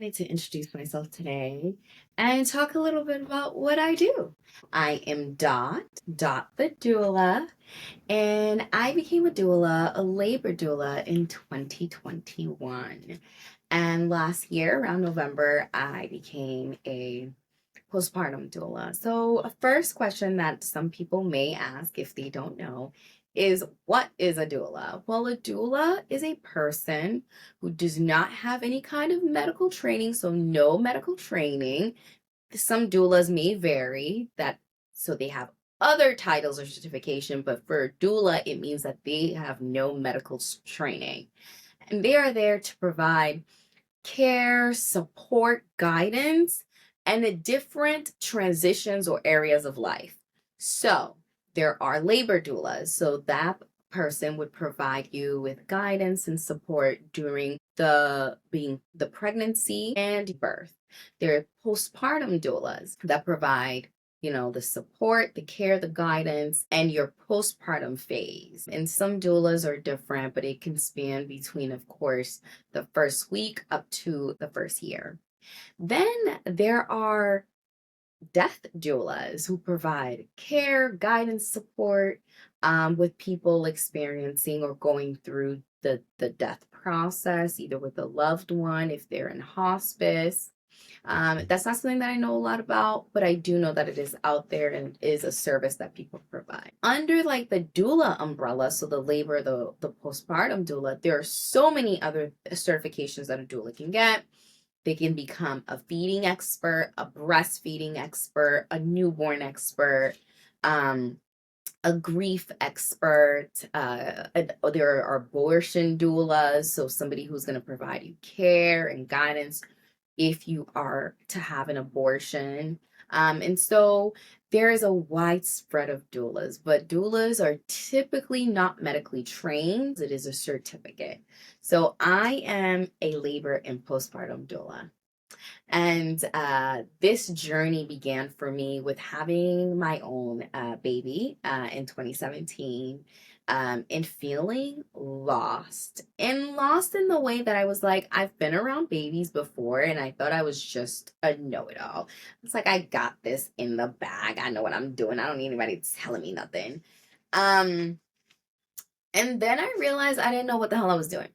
Wanted to introduce myself today and talk a little bit about what I do. I am Dot the doula, and I became a doula, a labor doula in 2021. And last year, around November, I became a postpartum doula. So, a first question that some people may ask if they don't know is, what is a doula? Well, a doula is a person who does not have any kind of medical training, so no medical training. Some doulas may vary that, so they have other titles or certification, but for a doula, it means that they have no medical training. And they are there to provide care, support, guidance, and the different transitions or areas of life. So there are labor doulas. So that person would provide you with guidance and support during the pregnancy and birth. There are postpartum doulas that provide the support, the care, the guidance, and your postpartum phase. And some doulas are different, but it can span between, of course, the first week up to the first year. Then there are death doulas who provide care, guidance, support with people experiencing or going through the death process, either with a loved one, if they're in hospice. That's not something that I know a lot about, but I do know that it is out there and is a service that people provide. Under like the doula umbrella, so the labor, the postpartum doula, there are so many other certifications that a doula can get. They can become a feeding expert, a breastfeeding expert, a newborn expert, a grief expert. There are abortion doulas, so somebody who's going to provide you care and guidance if you are to have an abortion. And so there is a wide spread of doulas, but doulas are typically not medically trained. It is a certificate. So I am a labor and postpartum doula. And this journey began for me with having my own baby in 2017, and feeling lost. And lost in the way that I was like, I've been around babies before and I thought I was just a know it all. It's like, I got this in the bag. I know what I'm doing. I don't need anybody telling me nothing. Um, and then I realized I didn't know what the hell I was doing.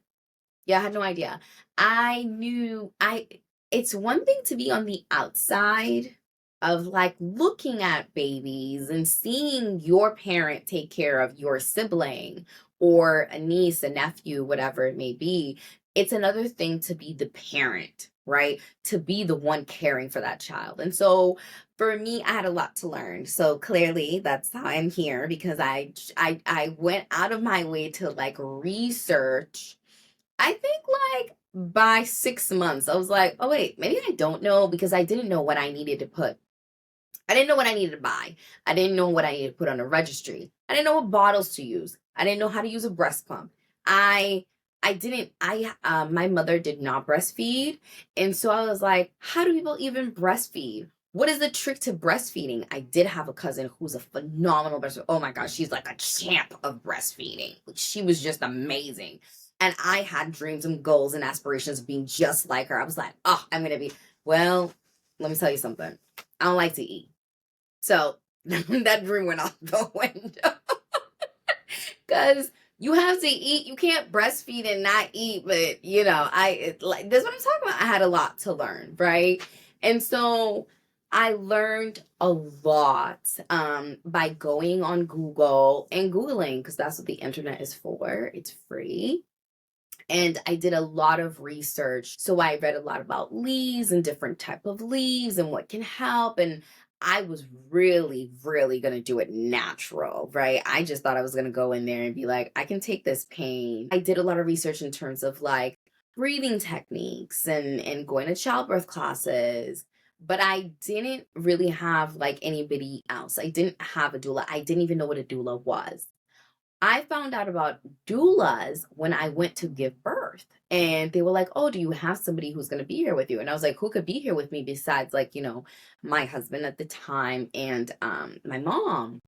Yeah, I had no idea. I knew I It's one thing to be on the outside of like looking at babies and seeing your parent take care of your sibling or a niece, a nephew, whatever it may be. It's another thing to be the parent, right? To be the one caring for that child. And so for me, I had a lot to learn. So clearly that's how I'm here, because I went out of my way to like research. I think like by 6 months, I was like, oh, wait, maybe I don't know, because I didn't know what I needed to put. I didn't know what I needed to buy. I didn't know what I needed to put on a registry. I didn't know what bottles to use. I didn't know how to use a breast pump. I I didn't I My mother did not breastfeed, and so I was like, how do people even breastfeed? What is the trick to breastfeeding? I did have a cousin who's a phenomenal breastfeeder. Oh my gosh, she's like a champ of breastfeeding. She was just amazing. And I had dreams and goals and aspirations of being just like her. I was like, oh, I'm gonna be, well, let me tell you something. I don't like to eat. So that dream went out the window. Because you have to eat. You can't breastfeed and not eat. But like this is what I'm talking about. I had a lot to learn, right? And so I learned a lot by going on Google and Googling, because that's what the internet is for. It's free. And I did a lot of research. So I read a lot about leaves and different type of leaves and what can help. And I was really, really going to do it natural, right? I just thought I was going to go in there and be like, I can take this pain. I did a lot of research in terms of like breathing techniques and going to childbirth classes. But I didn't really have like anybody else. I didn't have a doula. I didn't even know what a doula was. I found out about doulas when I went to give birth. And they were like, oh, do you have somebody who's going to be here with you? And I was like, who could be here with me besides, like, my husband at the time and my mom?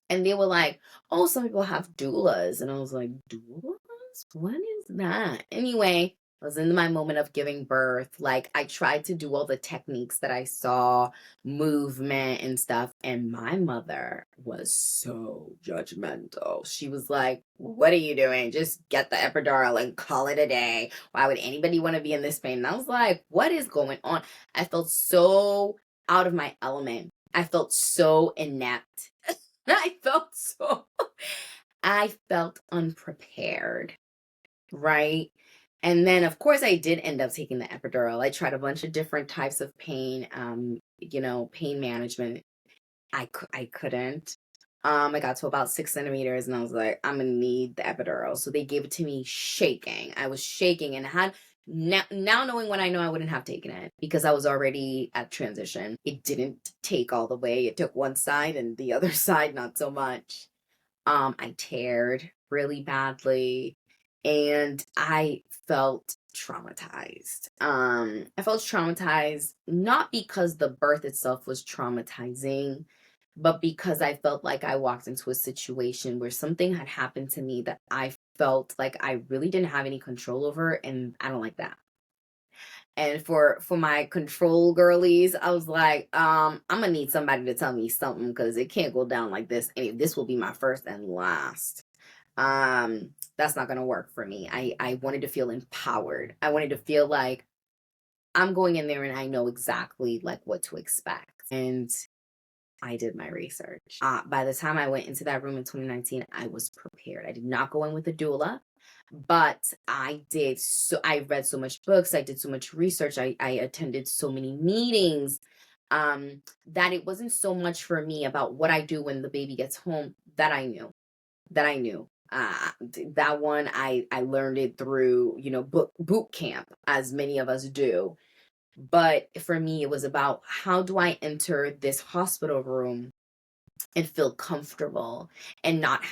And they were like, oh, some people have doulas. And I was like, doulas? What is that? Anyway, I was in my moment of giving birth. Like, I tried to do all the techniques that I saw, movement and stuff. And my mother was so judgmental. She was like, "What are you doing? Just get the epidural and call it a day. Why would anybody want to be in this pain?" And I was like, "What is going on?" I felt so out of my element. I felt so inept. I felt unprepared, right? And then, of course, I did end up taking the epidural. I tried a bunch of different types of pain, pain management. I couldn't. I got to about 6 centimeters and I was like, I'm gonna need the epidural. So they gave it to me shaking. I was shaking and had now knowing what I know, I wouldn't have taken it because I was already at transition. It didn't take all the way. It took one side and the other side not so much. I teared really badly and I felt traumatized. I felt traumatized not because the birth itself was traumatizing, but because I felt like I walked into a situation where something had happened to me that I felt like I really didn't have any control over, and I don't like that. And for my control girlies, I was like, I'm gonna need somebody to tell me something because it can't go down like this. And this will be my first and last. That's not gonna work for me. I wanted to feel empowered. I wanted to feel like I'm going in there and I know exactly like what to expect. And I did my research. By the time I went into that room in 2019, I was prepared. I did not go in with a doula, but I read so much books, I did so much research, I attended so many meetings, that it wasn't so much for me about what I do when the baby gets home that I knew. That I knew. That one I learned it through, boot camp, as many of us do. But for me, it was about how do I enter this hospital room and feel comfortable and not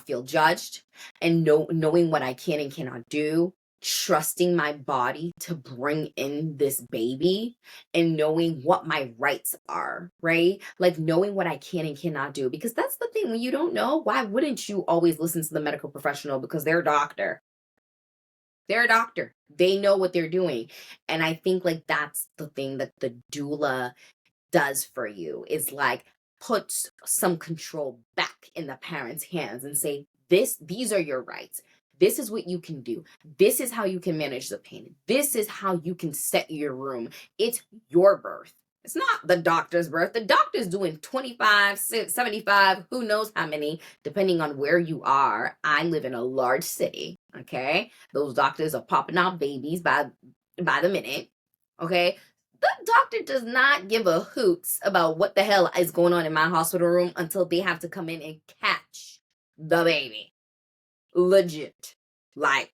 feel judged and knowing what I can and cannot do, trusting my body to bring in this baby and knowing what my rights are, right? Like knowing what I can and cannot do, because that's the thing. When you don't know, why wouldn't you always listen to the medical professional? Because they're a doctor. They're a doctor. They know what they're doing. And I think like that's the thing that the doula does for you, is like puts some control back in the parents' hands and say, these are your rights. This is what you can do. This is how you can manage the pain. This is how you can set your room. It's your birth. It's not the doctor's birth. The doctor's doing 25, 75, who knows how many, depending on where you are. I live in a large city, okay? Those doctors are popping out babies by the minute, okay? The doctor does not give a hoots about what the hell is going on in my hospital room until they have to come in and catch the baby. Legit. Like,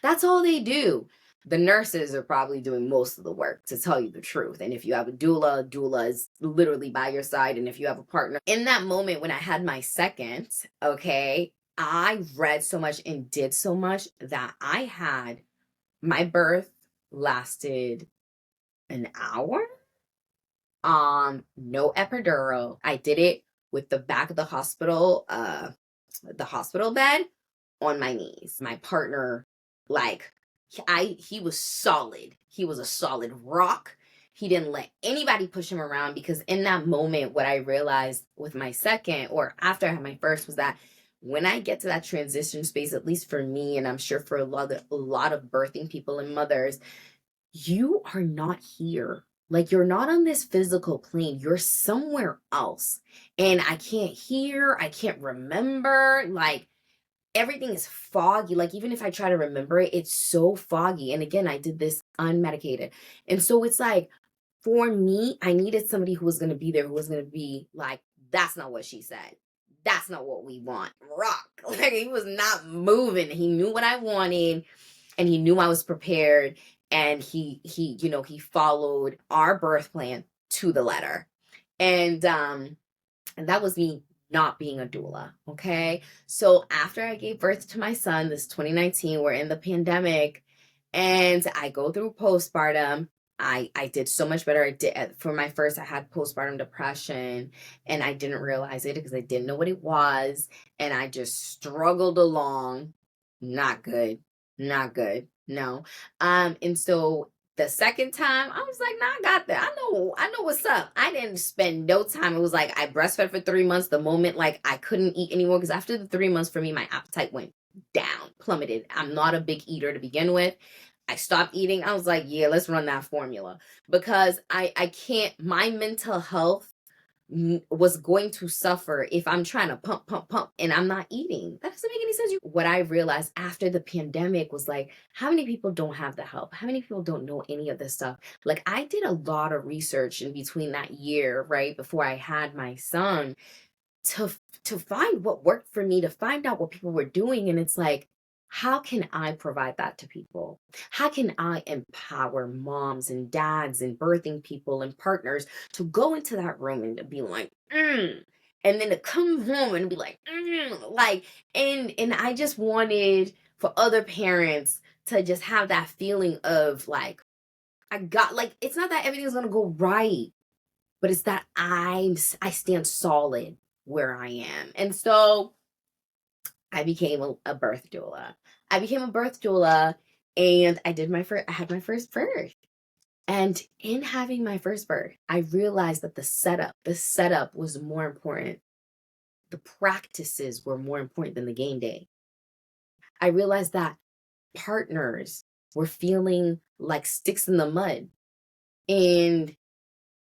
that's all they do. The nurses are probably doing most of the work, to tell you the truth. And if you have a doula is literally by your side. And if you have a partner, in that moment when I had my second, okay, I read so much and did so much that I had my birth lasted an hour. No epidural. I did it with the back of the hospital bed on my knees. My partner, like, he was solid. He was a solid rock. He didn't let anybody push him around, because in that moment, what I realized with my second, or after I had my first, was that when I get to that transition space, at least for me, and I'm sure for a lot of birthing people and mothers, you are not here. Like, you're not on this physical plane. You're somewhere else. And I can't hear, I can't remember. Like, everything is foggy. Like, even if I try to remember it, it's so foggy. And again, I did this unmedicated. And so it's like, for me, I needed somebody who was going to be there, who was going to be like, that's not what she said. That's not what we want. Rock. Like, he was not moving. He knew what I wanted and he knew I was prepared. And he followed our birth plan to the letter. And that was me not being a doula. Okay. So after I gave birth to my son, this 2019, we're in the pandemic, and I go through postpartum. I did so much better. I did, for my first, I had postpartum depression, and I didn't realize it because I didn't know what it was. And I just struggled along. Not good. Not good. No. And so the second time, I was like, nah, I got that. I know what's up. I didn't spend no time. It was like I breastfed for 3 months. The moment like I couldn't eat anymore, because after the 3 months for me, my appetite went down, plummeted. I'm not a big eater to begin with. I stopped eating. I was like, yeah, let's run that formula, because I can't, my mental health was going to suffer if I'm trying to pump, and I'm not eating. That doesn't make any sense. What I realized after the pandemic was like, how many people don't have the help? How many people don't know any of this stuff? Like, I did a lot of research in between that year, right before I had my son, to to find what worked for me, to find out what people were doing. And it's like, how can I provide that to people? How can I empower moms and dads and birthing people and partners to go into that room and to be like, and then to come home and be like, like, and I just wanted for other parents to just have that feeling of like, I got, like, it's not that everything's gonna go right, but it's that I stand solid where I am. And so I became a birth doula. I became a birth doula, and I had my first birth. And in having my first birth, I realized that the setup was more important. The practices were more important than the game day. I realized that partners were feeling like sticks in the mud, and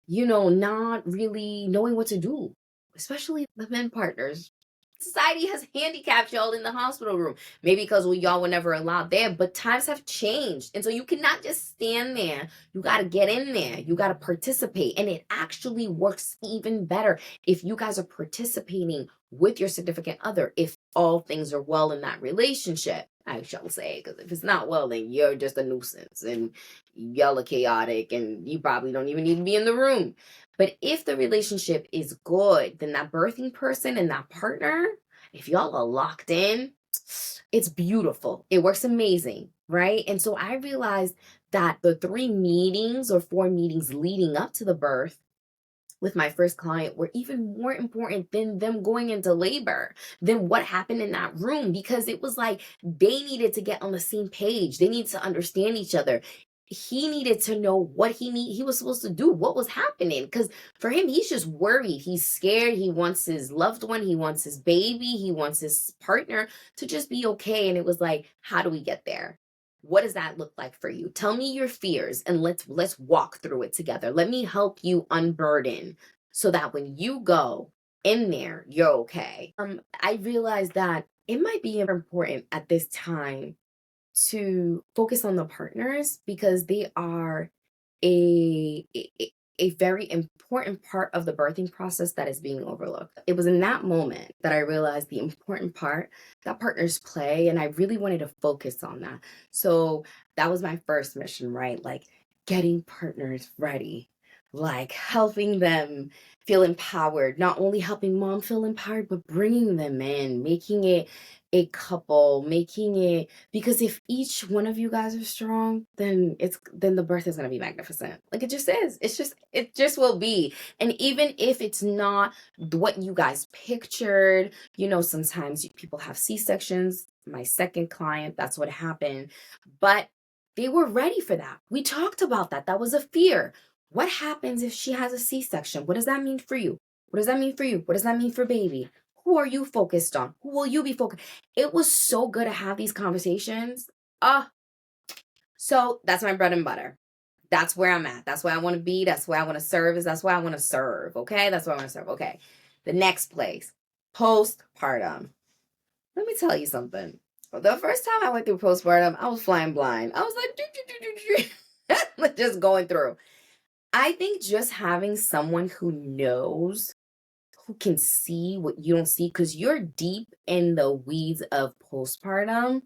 not really knowing what to do, especially the men partners. Society has handicapped y'all in the hospital room. Maybe because y'all were never allowed there, but times have changed. And so you cannot just stand there. You got to get in there. You got to participate. And it actually works even better if you guys are participating with your significant other, if all things are well in that relationship, I shall say. Because if it's not well, then you're just a nuisance and y'all are chaotic and you probably don't even need to be in the room. But if the relationship is good, then that birthing person and that partner, if y'all are locked in, it's beautiful. It works amazing, right? And so I realized that the 3 meetings or 4 meetings leading up to the birth with my first client were even more important than them going into labor, than what happened in that room, because it was like they needed to get on the same page. They needed to understand each other. He needed to know what he was supposed to do, what was happening, because for him, he's just worried, he's scared, he wants his loved one, he wants his baby, he wants his partner to just be okay. And it was like, how do we get there? What does that look like for you? Tell me your fears, and let's walk through it together. Let me help you unburden, so that when you go in there, you're okay. I realized that it might be important at this time to focus on the partners, because they are a very important part of the birthing process that is being overlooked. It was in that moment that I realized the important part that partners play, and I really wanted to focus on that. So that was my first mission, right? Like, getting partners ready, like helping them feel empowered, not only helping mom feel empowered, but bringing them in, making it a couple, making it, because if each one of you guys are strong, then the birth is going to be magnificent. Like, it just is. It just will be. And even if it's not what you guys pictured, sometimes people have C-sections. My second client, that's what happened. But they were ready for that. We talked about that. That was a fear. What happens if she has a C-section? What does that mean for you? What does that mean for you? What does that mean for baby? Who are you focused on? Who will you be focused? It was so good to have these conversations. So that's my bread and butter. That's where I'm at. That's where I want to be. That's where I want to serve. That's where I want to serve. Okay. That's where I want to serve. Okay. The next place, postpartum. Let me tell you something. The first time I went through postpartum, I was flying blind. I was like, just going through. I think just having someone who knows, who can see what you don't see, because you're deep in the weeds of postpartum.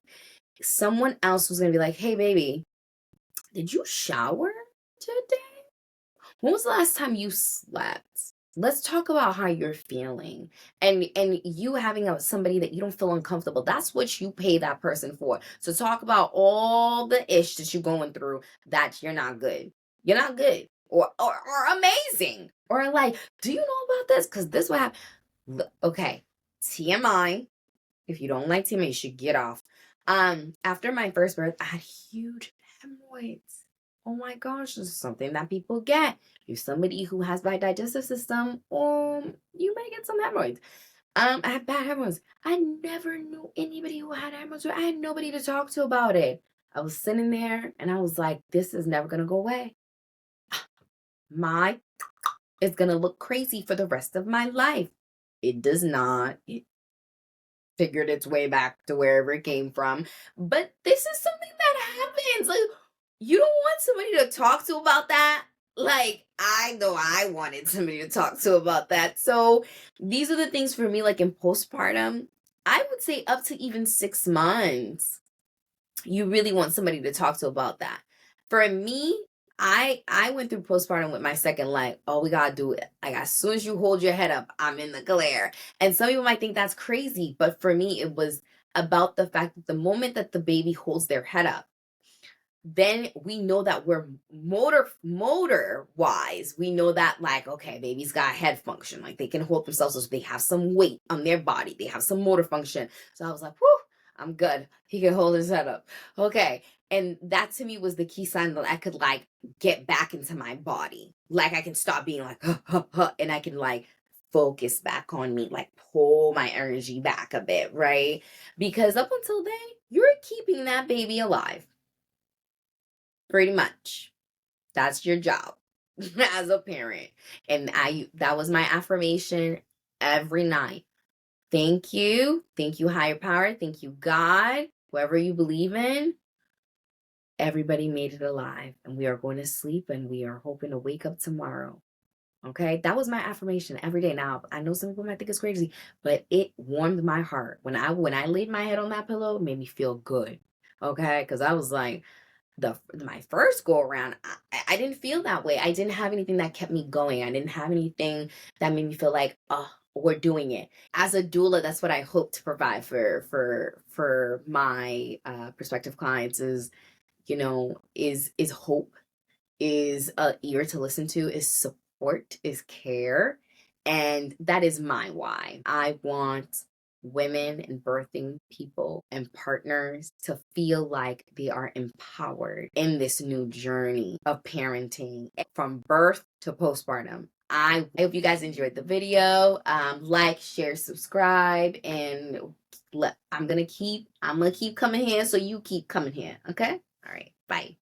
Someone else was going to be like, hey, baby, did you shower today? When was the last time you slept? Let's talk about how you're feeling. And you having somebody that you don't feel uncomfortable. That's what you pay that person for. So talk about all the ish that you're going through, that you're not good. You're not good. Or amazing. Or like, do you know about this? Because this what happened. Okay. TMI. If you don't like TMI, you should get off. After my first birth, I had huge hemorrhoids. Oh my gosh, this is something that people get. If you're somebody who has bad digestive system, you may get some hemorrhoids. I had bad hemorrhoids. I never knew anybody who had hemorrhoids. I had nobody to talk to about it. I was sitting there and I was like, this is never gonna go away. My is gonna look crazy for the rest of my life. It does not. It figured its way back to wherever it came from. But this is something that happens. Like, you don't want somebody to talk to about that. Like, I know I wanted somebody to talk to about that. So these are the things for me, like in postpartum, I would say up to even 6 months, you really want somebody to talk to about that. For me, I went through postpartum with my second, like, oh, we gotta do it. Like, as soon as you hold your head up, I'm in the glare. And some people might think that's crazy, but for me, it was about the fact that the moment that the baby holds their head up, then we know that we're motor wise, we know that, like, okay, baby's got head function, like they can hold themselves, so they have some weight on their body, they have some motor function. So I was like, whew, I'm good, he can hold his head up, okay. And that to me was the key sign that I could like get back into my body, like I can stop being like huh, huh, huh, and I can like focus back on me, like pull my energy back a bit, right? Because up until then, you're keeping that baby alive. Pretty much. That's your job as a parent. And that was my affirmation every night. Thank you. Thank you, higher power. Thank you, God. Whoever you believe in, everybody made it alive. And we are going to sleep and we are hoping to wake up tomorrow. Okay. That was my affirmation every day. Now, I know some people might think it's crazy, but it warmed my heart. When I laid my head on that pillow, it made me feel good. Okay. Because I was like, my first go around, I didn't feel that way. I didn't have anything that kept me going. I didn't have anything that made me feel like, oh, we're doing it. As a doula, that's what I hope to provide for my prospective clients is, is hope, is a ear to listen to, is support, is care. And that is my why. I want women and birthing people and partners to feel like they are empowered in this new journey of parenting from birth to postpartum. I hope you guys enjoyed the video. Like, share, subscribe, and I'm gonna keep coming here, so you keep coming here. Okay. All right. Bye.